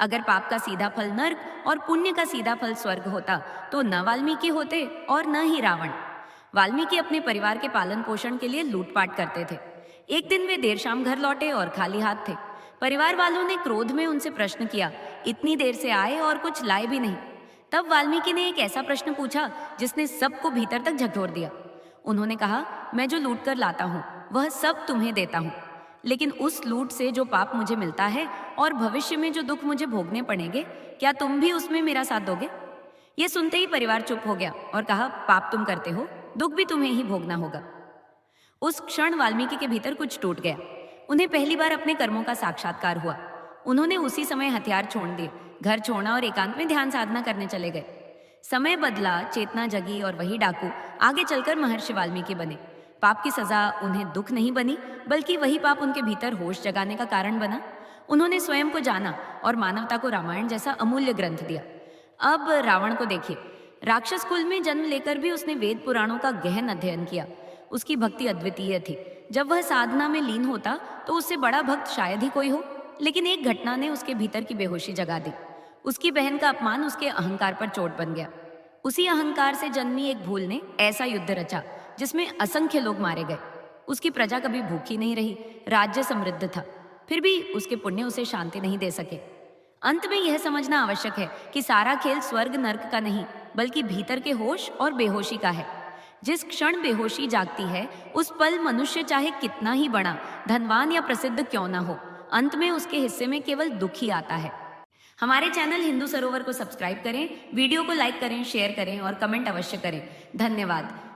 अगर पाप का सीधा फल नर्क और पुण्य का सीधा फल स्वर्ग होता तो न वाल्मीकि होते और न ही रावण। वाल्मीकि अपने परिवार के पालन पोषण के लिए लूटपाट करते थे। एक दिन वे देर शाम घर लौटे और खाली हाथ थे। परिवार वालों ने क्रोध में उनसे प्रश्न किया, इतनी देर से आए और कुछ लाए भी नहीं। तब वाल्मीकि ने एक ऐसा प्रश्न पूछा जिसने सबको भीतर तक झकझोर दिया। उन्होंने कहा, मैं जो लूट कर लाता हूँ वह सब तुम्हें देता हूँ, लेकिन उस लूट से जो पाप मुझे मिलता है और भविष्य में जो दुख मुझे भोगने पड़ेंगे, क्या तुम भी उसमें मेरा साथ दोगे? ये सुनते ही परिवार चुप हो गया और कहा, पाप तुम करते हो, दुख भी तुम्हें ही भोगना होगा। उस क्षण वाल्मीकि के भीतर कुछ टूट गया। उन्हें पहली बार अपने कर्मों का साक्षात्कार हुआ। उन्होंने उसी समय हथियार छोड़ दिए, घर छोड़ना और एकांत में ध्यान साधना करने चले गए। समय बदला, चेतना जगी और वही डाकू आगे चलकर महर्षि वाल्मीकि बने। पाप की सजा उन्हें दुख नहीं बनी, बल्कि वही पाप उनके भीतर होश जगाने का कारण बना। उन्होंने स्वयं को जाना और मानवता को रामायण जैसा अमूल्य ग्रंथ दिया। अब रावण को देखिए। राक्षस कुल में जन्म लेकर भी उसने वेद पुराणों का गहन अध्ययन किया। उसकी भक्ति अद्वितीय थी। जब वह साधना में लीन होता तो उससे बड़ा भक्त शायद ही कोई हो। लेकिन एक घटना ने उसके भीतर की बेहोशी जगा दी। उसकी बहन का अपमान उसके अहंकार पर चोट बन गया। उसी अहंकार से जन्मी एक भूल ने ऐसा युद्ध रचा जिसमें असंख्य लोग मारे गए। उसकी प्रजा कभी भूखी नहीं रही, राज्य समृद्ध था, फिर भी उसके पुण्य उसे शांति नहीं दे सके। अंत में यह समझना आवश्यक है कि सारा खेल स्वर्ग नर्क का नहीं, बल्कि भीतर के होश और बेहोशी का है। जिस क्षण बेहोशी जागती है, उस पल मनुष्य चाहे कितना ही बड़ा, धनवान या प्रसिद्ध क्यों ना हो, अंत में उसके हिस्से में केवल दुख ही आता है। हमारे चैनल हिंदू सरोवर को सब्सक्राइब करें, वीडियो को लाइक करें, शेयर करें और कमेंट अवश्य करें। धन्यवाद।